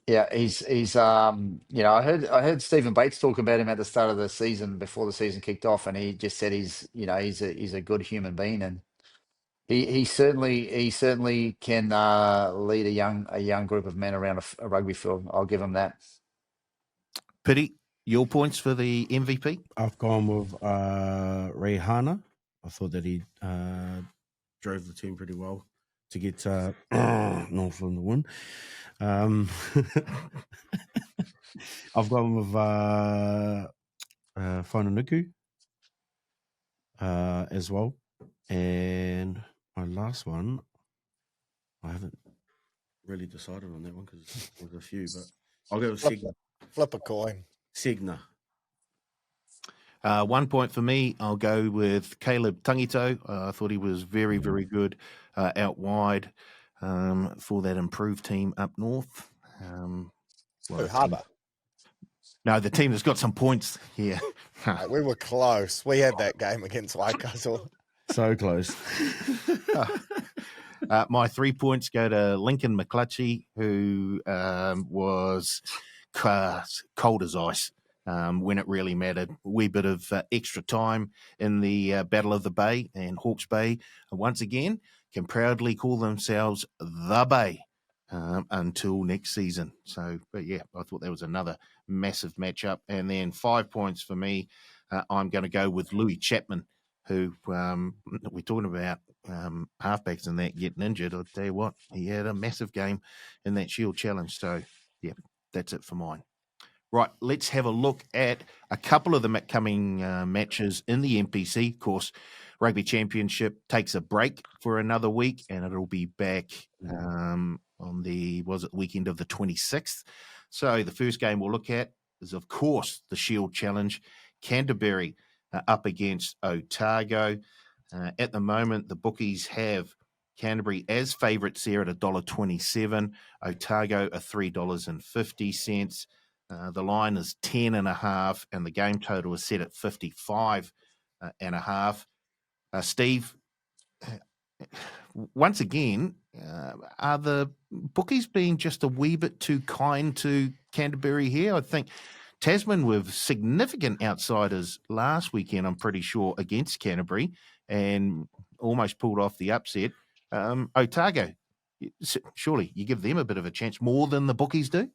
Yeah, he's I heard Stephen Bates talk about him at the start of the season before the season kicked off, and he just said he's a good human being, and he certainly can lead a young group of men around a rugby field. I'll give him that. Pity, your points for the MVP? I've gone with Rehana. I thought that he drove the team pretty well to get Northland the win. I've gone with Whananuku as well. And my last one, I haven't really decided on that one because there's a few, but I'll go with Signa. Flip a coin. Signa. 1 point for me. I'll go with Caleb Tangito. I thought he was very, very good out wide for that improved team up north. Harbour. No, the team that's got some points here. We were close. We had that game against Waikato. So close. My 3 points go to Lincoln McClutchy, who was cold as ice when it really mattered. A wee bit of extra time in the Battle of the Bay, and Hawke's Bay, once again, can proudly call themselves the Bay until next season. So, but yeah, I thought that was another massive matchup. And then 5 points for me. I'm going to go with Louis Chapman, who we're talking about halfbacks and that getting injured. I'll tell you what, he had a massive game in that Shield Challenge. So, yeah, that's it for mine. Right, let's have a look at a couple of the coming matches in the NPC. Of course, Rugby Championship takes a break for another week, and it'll be back on the weekend of the 26th. So the first game we'll look at is, of course, the Shield Challenge. Canterbury up against Otago. At the moment, the bookies have Canterbury as favourites there at $1.27, Otago at $3.50. The line is 10.5, and the game total is set at 55.5. Steve, once again, are the bookies being just a wee bit too kind to Canterbury here? I think Tasman were significant outsiders last weekend, I'm pretty sure, against Canterbury, and almost pulled off the upset. Otago, surely you give them a bit of a chance more than the bookies do?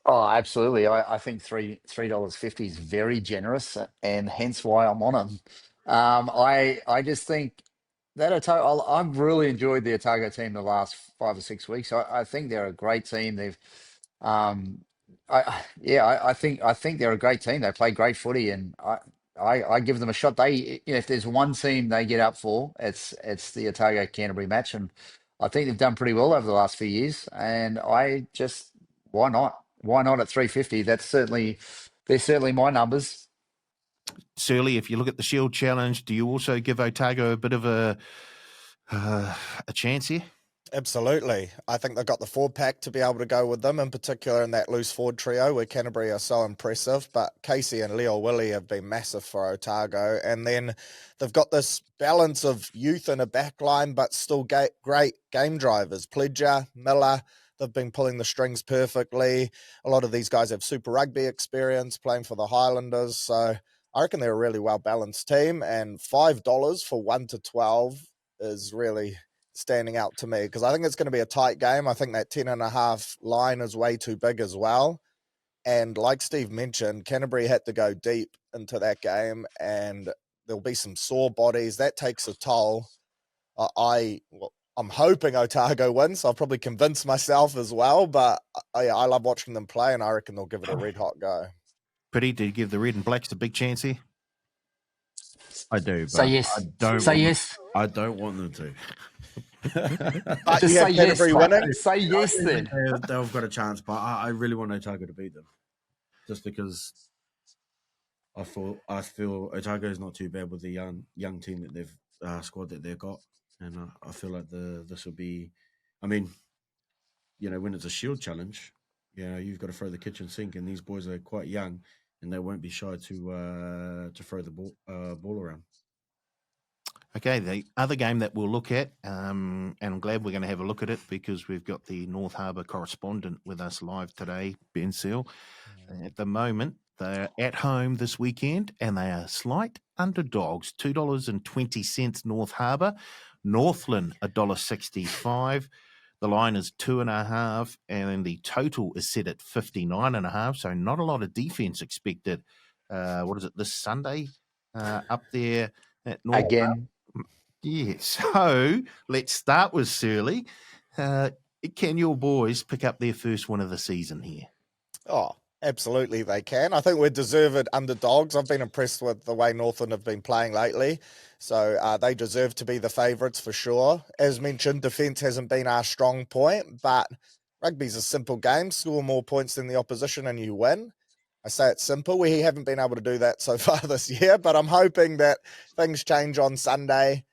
Oh, absolutely. I think $3.50 is very generous, and hence why I'm on them. I just think that Otago, I've really enjoyed the Otago team the last 5 or 6 weeks. I think they're a great team. They've, I think they're a great team. They play great footy, and I give them a shot. If there's one team they get up for, it's the Otago Canterbury match, and I think they've done pretty well over the last few years. And why not? Why not at 350? They're certainly my numbers. Surly, if you look at the Shield Challenge, do you also give Otago a bit of a chance here? Absolutely. I think they've got the forward pack to be able to go with them, in particular in that loose forward trio where Canterbury are so impressive. But Casey and Leo Willie have been massive for Otago. And then they've got this balance of youth in a back line, but still great game drivers. Pledger, Miller, they've been pulling the strings perfectly. A lot of these guys have Super Rugby experience playing for the Highlanders. So I reckon they're a really well-balanced team. And $5 for 1 to 12 is really standing out to me because I think it's going to be a tight game. I think that 10.5 line is way too big as well. And like Steve mentioned, Canterbury had to go deep into that game, and there'll be some sore bodies. That takes a toll. I'm hoping Otago wins. So I'll probably convince myself as well, but I love watching them play, and I reckon they'll give it a red-hot go. Pretty, did you give the Red and Blacks a big chance here? I do. But Say yes. I don't want them to. Just say yes. Winning? Say yes then. They've got a chance, but I really want Otago to beat them, just because I feel Otago is not too bad with the young team that they've squad that they've got, and I feel like this will be. I mean, when it's a Shield Challenge, you've got to throw the kitchen sink, and these boys are quite young, and they won't be shy to throw the ball around. Okay, the other game that we'll look at, and I'm glad we're going to have a look at it because we've got the North Harbour correspondent with us live today, Ben Seal. At the moment, they're at home this weekend, and they are slight underdogs, $2.20 North Harbour, Northland $1.65. The line is 2.5, and the total is set at 59.5. So not a lot of defense expected. What is it, this Sunday up there at North? Again, Yeah. So let's start with Surly. Can your boys pick up their first win of the season here? Oh, absolutely they can. I think we're deserved underdogs. I've been impressed with the way Northland have been playing lately. So they deserve to be the favourites for sure. As mentioned, defence hasn't been our strong point, but rugby's a simple game. Score more points than the opposition and you win. I say it's simple. We haven't been able to do that so far this year, but I'm hoping that things change on Sunday.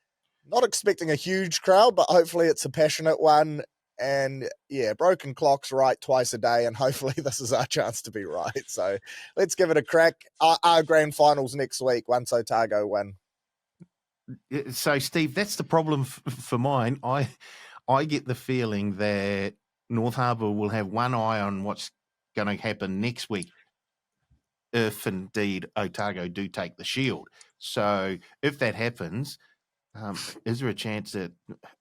Not expecting a huge crowd, but hopefully it's a passionate one. And yeah, broken clock's right twice a day, and hopefully this is our chance to be right. So let's give it a crack. Our grand finals next week once Otago win. So, Steve, that's the problem for mine. I get the feeling that North Harbour will have one eye on what's going to happen next week if indeed Otago do take the Shield. So if that happens, is there a chance that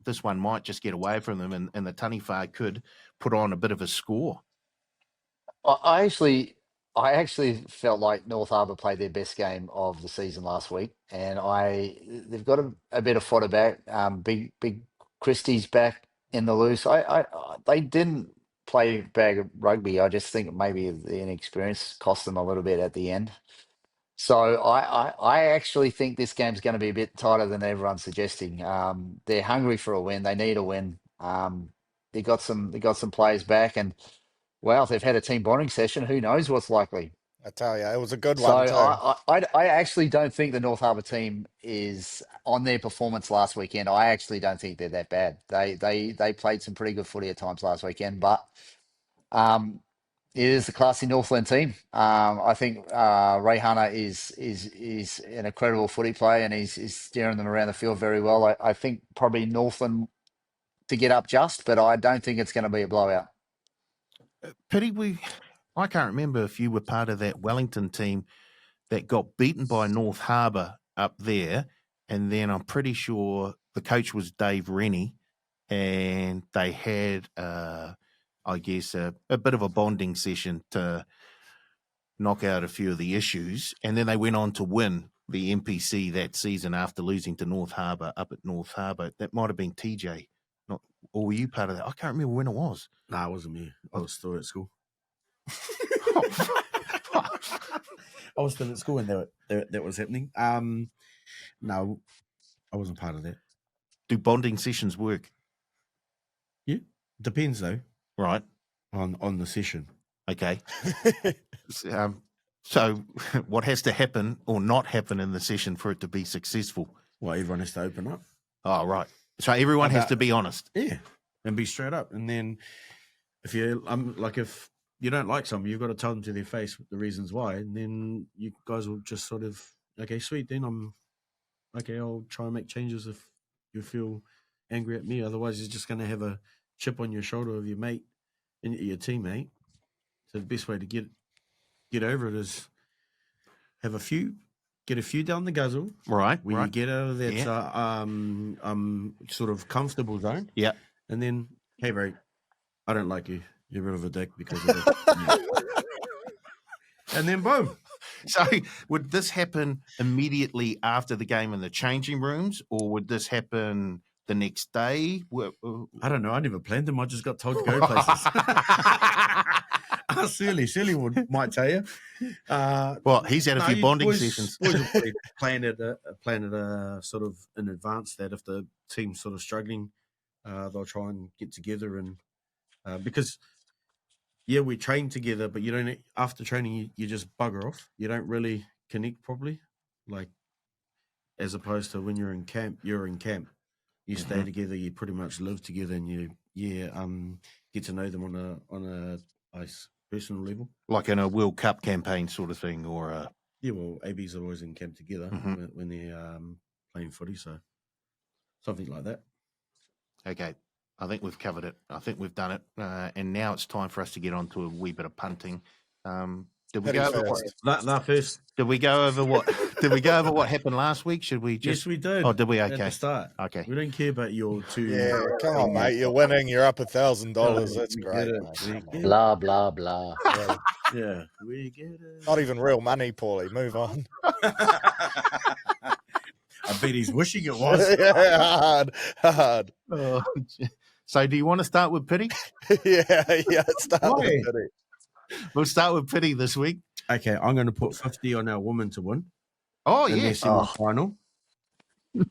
this one might just get away from them and the Taniwha could put on a bit of a score? I actually felt like North Harbour played their best game of the season last week, and they've got a bit of fodder back. Big Christie's back in the loose. They didn't play bag rugby. I just think maybe the inexperience cost them a little bit at the end. So I actually think this game's going to be a bit tighter than everyone's suggesting. They're hungry for a win. They need a win. They got some players back, and wow, if they've had a team bonding session, who knows what's likely. I tell you, it was a good So one too. I actually don't think the North Harbour team is on their performance last weekend. I actually don't think they're that bad. They played some pretty good footy at times last weekend, but it is a classy Northland team. I think Ray Hunter is an incredible footy player, and he's steering them around the field very well. I think probably Northland to get up just, but I don't think it's going to be a blowout. Pity I can't remember if you were part of that Wellington team that got beaten by North Harbour up there, and then I'm pretty sure the coach was Dave Rennie, and they had, I guess, a bit of a bonding session to knock out a few of the issues, and then they went on to win the NPC that season after losing to North Harbour up at North Harbour. That might have been TJ, or were you part of that? I can't remember when it was. Nah, it wasn't me. I was still at school. I was still at school when that was happening. No, I wasn't part of that. Do bonding sessions work? Yeah, depends though. Right. On the session. Okay. So what has to happen or not happen in the session for it to be successful? Well, everyone has to open up. Oh, right. So everyone has to be honest. Yeah, and be straight up. And then if you don't like something, you've got to tell them to their face the reasons why. And then you guys will just sort of, okay, sweet, then I'll try and make changes if you feel angry at me. Otherwise, you're just going to have a chip on your shoulder of your mate and your teammate. So the best way to get over it is get a few down the guzzle. Right. You get out of that sort of comfortable zone. Yeah. And then, hey, bro, I don't like you. You're a bit of a dick because of it. And then boom. So would this happen immediately after the game in the changing rooms, or would this happen the next day? I don't know. I never planned them. I just got told to go places. Surly might tell you. Well, he's had a few bonding sessions. Boys have planned it sort of in advance that if the team's sort of struggling, they'll try and get together and because we train together, but you don't. After training, you just bugger off. You don't really connect properly, like as opposed to when you're in camp. You stay together. You pretty much live together, and you get to know them on a personal level, like in a World Cup campaign sort of thing, or well, ABs are always in camp together when they're playing footy, so something like that. Okay. I think we've covered it. I think we've done it. And now it's time for us to get on to a wee bit of punting. Did we Pity go over what? first. That first. Did we go over what? Did we go over what happened last week? Should we just? Yes, we did. Oh, did we? At Okay. the start. Okay. We don't care about your two. Yeah, come on, mate. You're winning. You're up $1,000. That's We great. get it. Mate. We Come on. get it. Blah, blah, blah. Yeah, we get it. Not even real money, Paulie. Move on. I bet he's wishing it was. Yeah, hard. Oh, so, do you want to start with pity? yeah. Start Why? with pity. We'll start with pity this week. Okay, I'm going to put 50 on our woman to win. Oh, in their yes. semi-final. Pity.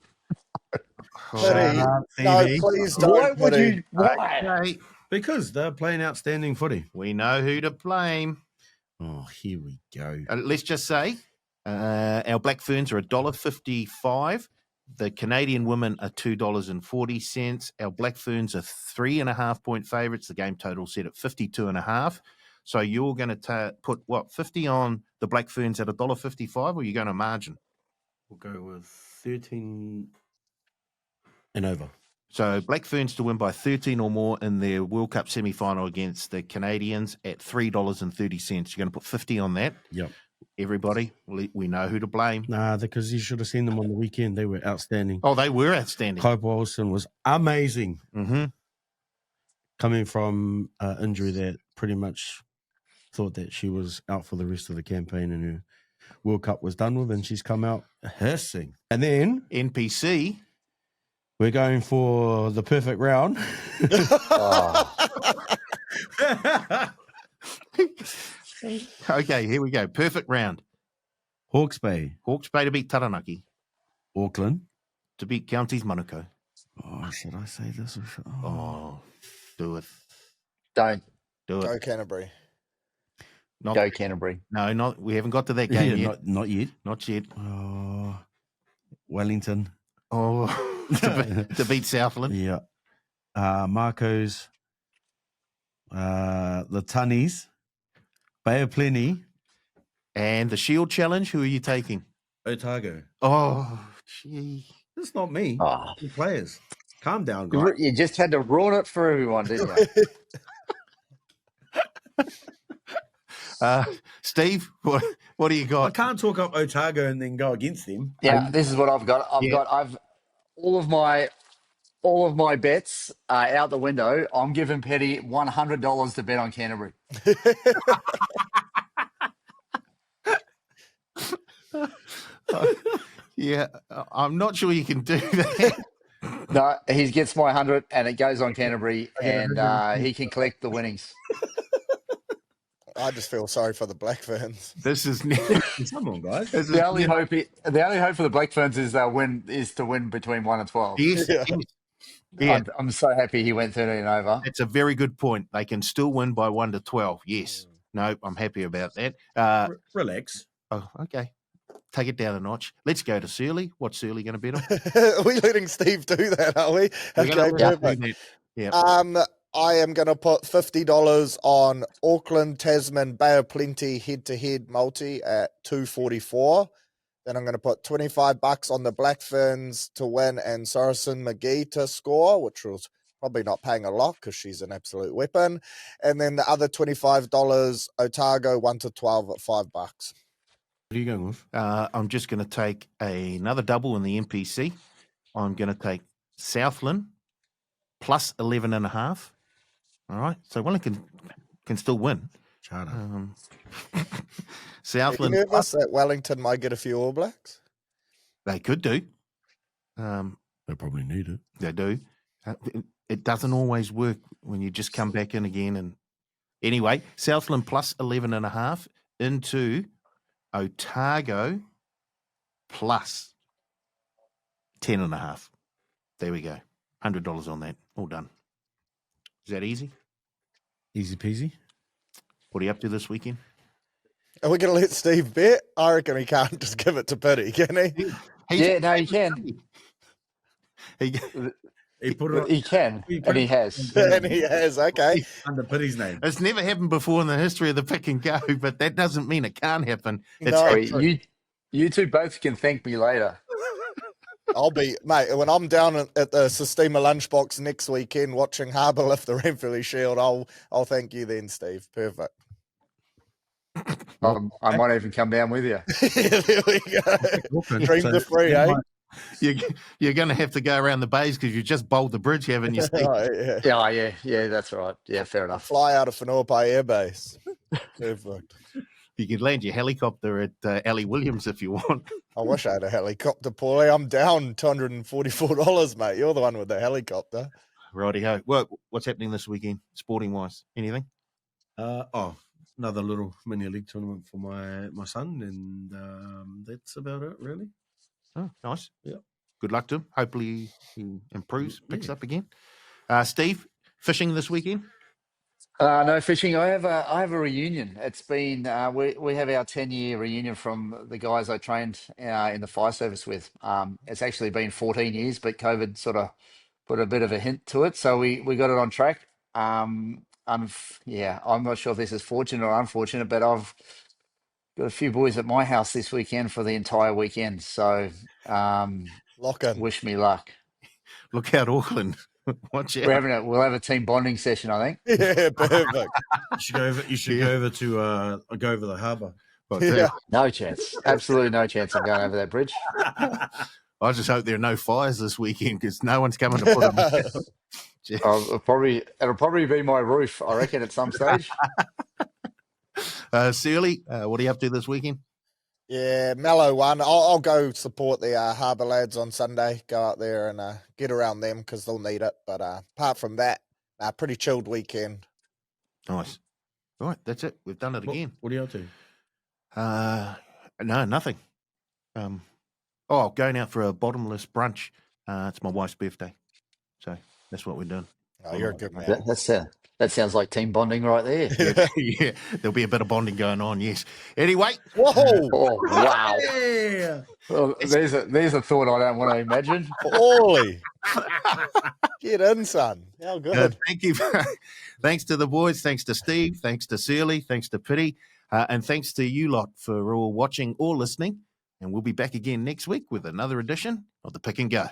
No, Phoebe. please Why don't. would Pity. you? Why? Okay. Because they're playing outstanding footy. We know who to blame. Oh, here we go. Let's just say our Black Ferns are $1.55. The Canadian women are $2.40. Our Black Ferns are 3.5 point favourites. The game total set at 52.5. So you're going to put what 50 on the Black Ferns at $1.55, or you're going to margin? We'll go with 13 and over. So Black Ferns to win by 13 or more in their World Cup semi-final against the Canadians at $3.30. You're going to put 50 on that. Yep. Everybody, we know who to blame. Nah, because you should have seen them on the weekend. They were outstanding. Oh, they were outstanding. Clive Wilson was amazing. Mm-hmm. Coming from injury that pretty much thought that she was out for the rest of the campaign and her World Cup was done with, and she's come out hissing. And then NPC. We're going for the perfect round. Okay, here we go. Perfect round. Hawke's Bay. Hawke's Bay to beat Taranaki. Auckland. To beat Counties Manukau. Oh, should I say this? Or should... Oh, do it. Don't. Do Go it. Canterbury. Not, Go Canterbury. no, not. We haven't got to that game Yeah, yet. not yet. Not yet. Oh, Wellington. Oh, to beat Southland. Yeah. Marco's. The Tunnies. Bay of Plenty. And the Shield Challenge, who are you taking? Otago. Oh, gee. That's not me. Oh. The players. Calm down, guys. You just had to ruin it for everyone, didn't you? Steve, what do you I got? can't talk up Otago and then go against them. Yeah, this is what I've got. I've all of my bets are out the window. I'm giving Petty $100 to bet on Canterbury. Yeah, I'm not sure you can do that. No, he gets my 100 and it goes on Canterbury, and he can collect the winnings. I just feel sorry for the Black Ferns. This is Come on, guys. The only hope for the Black Ferns is to win between 1 and 12. Yes, Yeah. yes. Yeah, I'm so happy he went 13 over. it's a very good point. They can still win by 1 to 12. Yes. No, I'm happy about that. Relax. Oh, okay. Take it down a notch. Let's go to Surly. What's Surly going to bet on? Are we letting Steve do that, are we? We're Okay, gonna let him perfect. do that. Yeah. I am going to put $50 on Auckland, Tasman, Bay of Plenty head-to-head multi at 244. Then I'm going to put $25 on the Black Ferns to win and Saracen McGee to score, which was probably not paying a lot because she's an absolute weapon. And then the other $25, Otago 1 to 12 at $5. What are you going with? I'm just going to take another double in the NPC. I'm going to take Southland plus 11.5. All right. So Wellington can still win. Charter. Are you Southland, nervous that Wellington might get a few All Blacks? they could do. They probably need it. They do. It doesn't always work when you just come back in again. And anyway, Southland plus 11.5 into Otago plus 10.5. There we go. $100 on that. All done. Is that easy? Easy peasy. What are you up to this weekend? Are we going to let Steve bet? I reckon he can't just give it to Pity, can he? Yeah, no, he can. He put it He can, and he has. And he has, okay. under Pitty's name. It's never happened before in the history of the pick and go, but that doesn't mean it can't happen. It's No. happened. You two both can thank me later. I'll be, mate, when I'm down at the Sistema Lunchbox next weekend watching Harbour lift the NPC Shield, I'll thank you then, Steve. Perfect. I might even come down with you. There we go. Auckland, Dreams so are free, you eh? might- You're going to have to go around the bays because you just bowled the bridge, haven't you, Steve? Oh, yeah. Yeah, that's right. Yeah, fair enough. Fly out of Whenuapai Air Base. Perfect. You could land your helicopter at Ali Williams if you want. I wish I had a helicopter, Paulie. I'm down $244, mate. You're the one with the helicopter. Righty-ho. What's happening this weekend, sporting-wise? Anything? Another little mini league tournament for my son, and that's about it, really. Oh, nice. Yeah. Good luck to him. Hopefully he improves, picks up again. Steve, fishing this weekend? No fishing. I have a reunion. It's been we have our 10-year reunion from the guys I trained in the fire service with. It's actually been 14 years, but COVID sort of put a bit of a hint to it, so we got it on track. I'm not sure if this is fortunate or unfortunate, but I've got a few boys at my house this weekend for the entire weekend. So Lock in. wish me luck. Look out, Auckland. Watch out. We'll have a team bonding session, I think. Yeah, perfect. You should go over to go over the harbour. But, Yeah. No chance. Absolutely no chance I'm going over that bridge. I just hope there are no fires this weekend because no one's coming to put them out. It'll probably be my roof, I reckon, at some stage. Searley, what are you up to this weekend? Yeah, mellow one. I'll go support the Harbour lads on Sunday. Go out there and get around them because they'll need it. But apart from that, pretty chilled weekend. Nice. All right, that's it. We've done it again. What are you up to? No, nothing. Going out for a bottomless brunch. It's my wife's birthday. So that's what we're doing. Oh, you're a good man. That sounds like team bonding right there. Yeah, there'll be a bit of bonding going on, yes. Anyway. Whoa! Oh, wow. Yeah. Well, there's a thought I don't want to imagine. Holy! Get in, son. How good. Thank you. Thanks to the boys. Thanks to Steve. Thanks to Searley. Thanks to Pity. And thanks to you lot for all watching or listening. And we'll be back again next week with another edition of the Pick and Go.